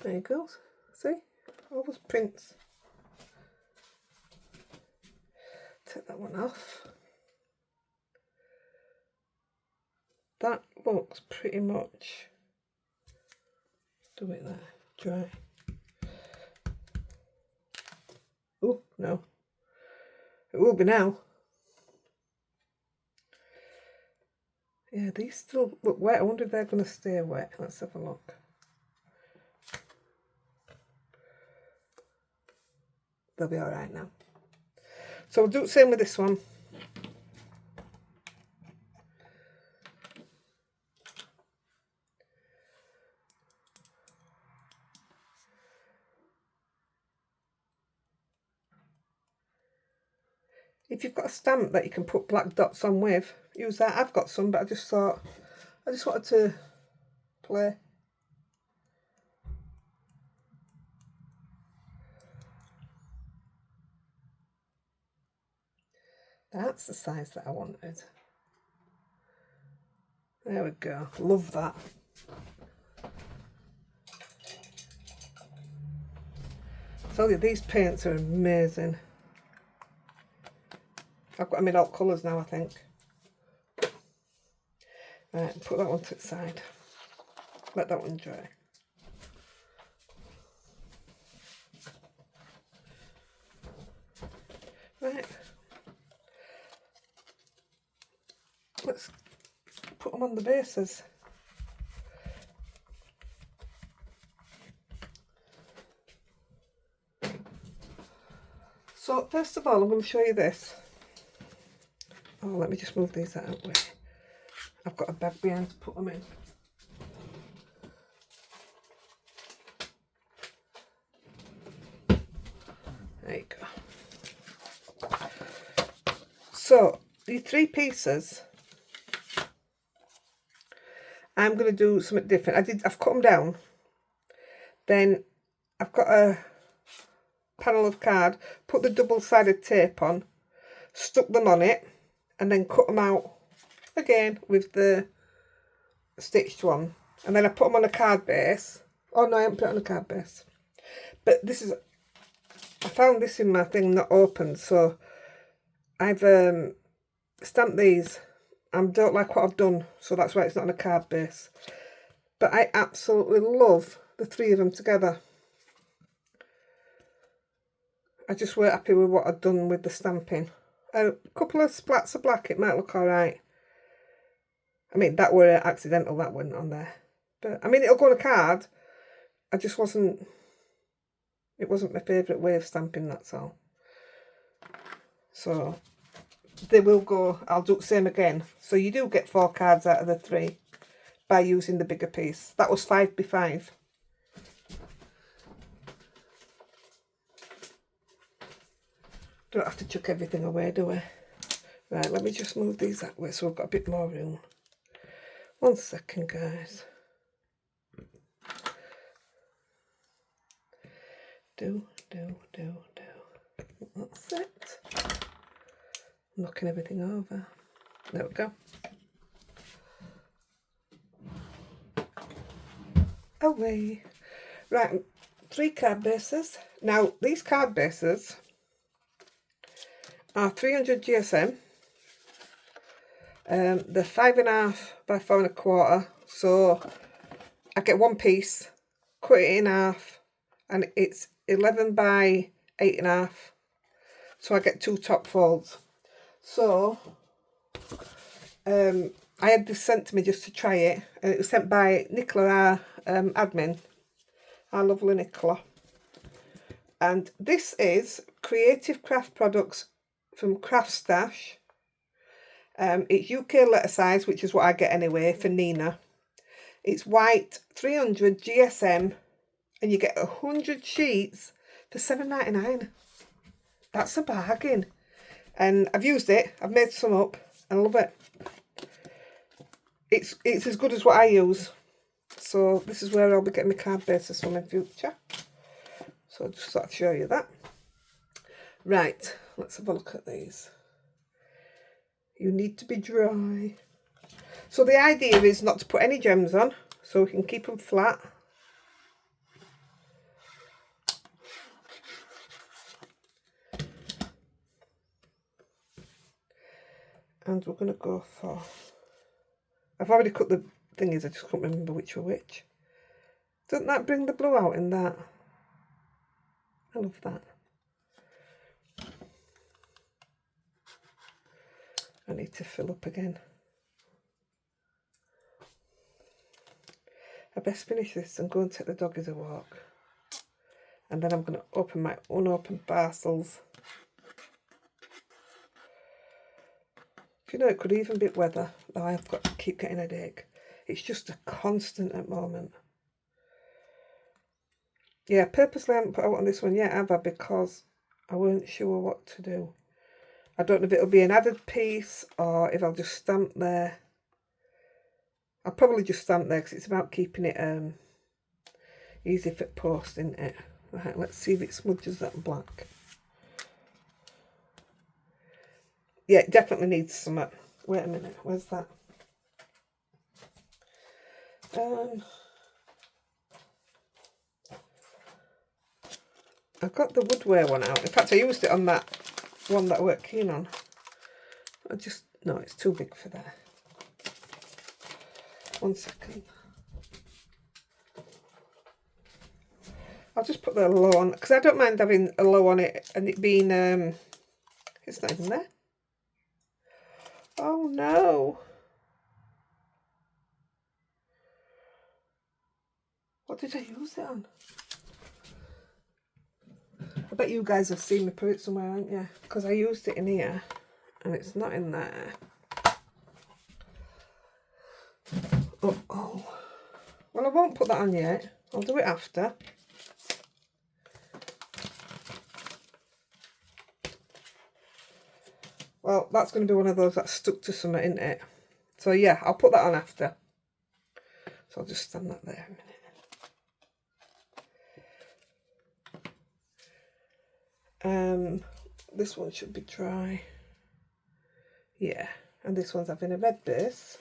There you go. See? All those prints. Take that one off. That looks pretty much... Do it there. Dry. Oh, no. It will be now. Yeah, these still look wet. I wonder if they're going to stay wet. Let's have a look. They'll be alright now. So we'll do the same with this one. If you've got a stamp that you can put black dots on with, use that. I've got some, but I just thought, I just wanted to play. That's the size that I wanted. There we go. Love that. I tell you, these paints are amazing. I've got them in all colours now, I think. Right, put that one to the side. Let that one dry. Right. Let's put them on the bases. So first of all, I'm going to show you this. Oh, let me just move these out of the way. I've got a bag behind to put them in. There you go. So these 3 pieces, I'm going to do something different. I've cut them down. Then I've got a panel of card, put the double-sided tape on, stuck them on it, and then cut them out again with the stitched one. And then I put them on a card base. Oh no, I haven't put it on a card base. But this is, I found this in my thing not opened, so I've stamped these. I don't like what I've done, so that's why it's not on a card base. But I absolutely love the 3 of them together. I just weren't happy with what I'd done with the stamping. A couple of splats of black, it might look alright. I mean, that were accidental, that went on there. But, I mean, it'll go on a card. I just wasn't, it wasn't my favourite way of stamping, that's all. So, they will go, I'll do the same again. So you do get 4 cards out of the 3 by using the bigger piece. That was 5x5. Don't have to chuck everything away, do we? Right, let me just move these that way so we've got a bit more room. 1 second, guys. Do. That's it. Knocking everything over. There we go. Away. Right, 3 card bases. Now, these card bases are 300 GSM. They're 5.5 by 4.25. So I get 1 piece, cut it in half, and it's 11 by 8.5. So I get 2 top folds. So I had this sent to me just to try it, and it was sent by Nicola, our admin, our lovely Nicola. And this is Creative Craft Products from Craft Stash. It's UK letter size, which is what I get anyway for Nina. It's white, 300 GSM, and you get 100 sheets for £7.99. That's a bargain. And I've used it, I've made some up, and I love it. It's as good as what I use. So this is where I'll be getting my card bases from in future. So I just thought I'd show you that. Right, let's have a look at these. You need to be dry. So the idea is not to put any gems on, so we can keep them flat. And we're going to go for, I've already cut the thingies, I just can't remember which were which. Doesn't that bring the blue out in that? I love that. I need to fill up again. I best finish this and go and take the doggies a walk. And then I'm going to open my unopened parcels. Do you know, it could even be weather, though I've got to keep getting a headache. It's just a constant at the moment. Yeah, purposely I haven't put out on this one yet, have I? Because I weren't sure what to do. I don't know if it'll be an added piece or if I'll just stamp there. I'll probably just stamp there because it's about keeping it easy for post, isn't it? Right, let's see if it smudges that black. Yeah, it definitely needs some. Wait a minute, where's that? I've got the woodware one out. In fact, I used it on that one that I weren't keen on. No, it's too big for there. 1 second. I'll just put the low on, because I don't mind having a low on it and it being, it's not even there. Oh no. What did I use it on? I bet you guys have seen me put it somewhere, haven't you? Because I used it in here and it's not in there. Oh. Well, I won't put that on yet. I'll do it after. Well, that's going to be one of those that's stuck to something, isn't it? So yeah, I'll put that on after. So I'll just stand that there a minute. This one should be dry. Yeah, and this one's having a red base.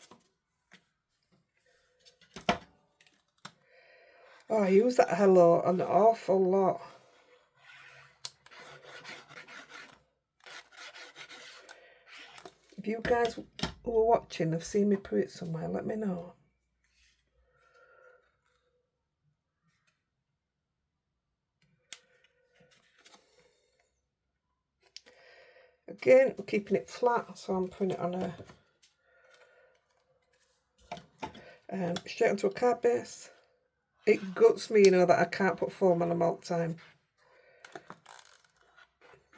Oh, I use that hello an awful lot. If you guys who are watching have seen me put it somewhere, let me know. Again, I'm keeping it flat, so I'm putting it on a straight onto a card base. It guts me, you know, that I can't put foam on them all the time.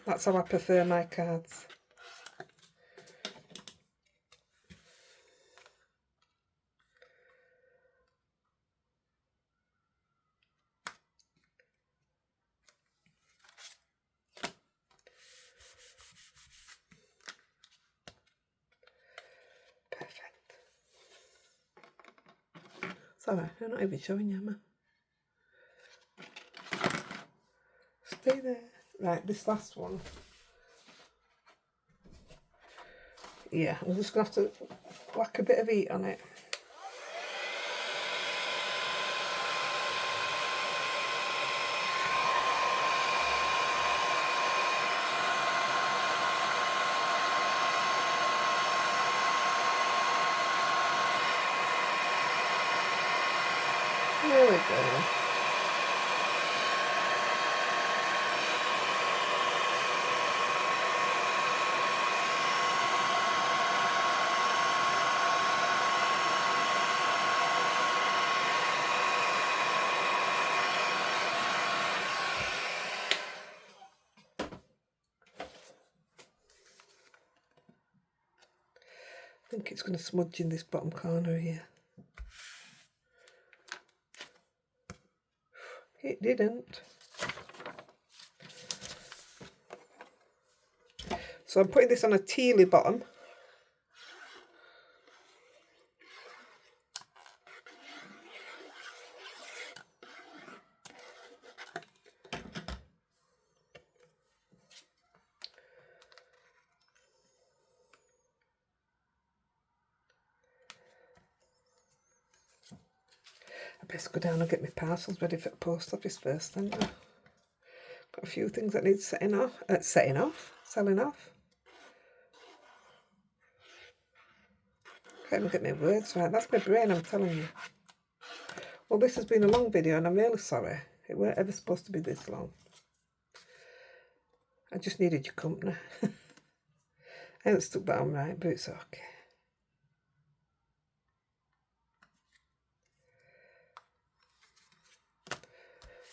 That's how I prefer my cards. Perfect. Sorry, I'm not even showing you, am I? Stay there. Right, this last one. Yeah, I'm just going to have to whack a bit of heat on it. There we go. I think it's going to smudge in this bottom corner here. It didn't. So I'm putting this on a tealy bottom. I best go down and get my parcels ready for the post office first, then. Got a few things that need selling off. Can't even get my words right. That's my brain, I'm telling you. Well, this has been a long video and I'm really sorry. It weren't ever supposed to be this long. I just needed your company. I haven't stuck that on right, but it's okay.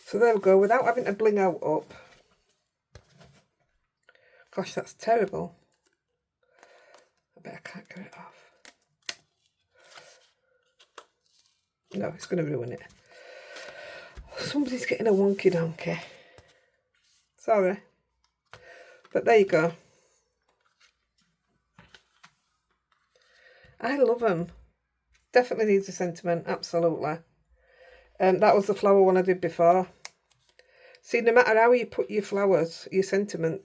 So there we go, without having to bling out up. Gosh, that's terrible. I bet I can't get it off. No, it's going to ruin it. Somebody's getting a wonky donkey. Sorry. But there you go. I love them. Definitely needs a sentiment, absolutely. That was the flower one I did before. See, no matter how you put your flowers, your stencils,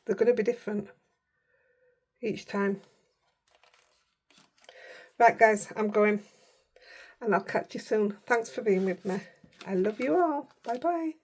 they're going to be different each time. Right, guys, I'm going. And I'll catch you soon. Thanks for being with me. I love you all. Bye-bye.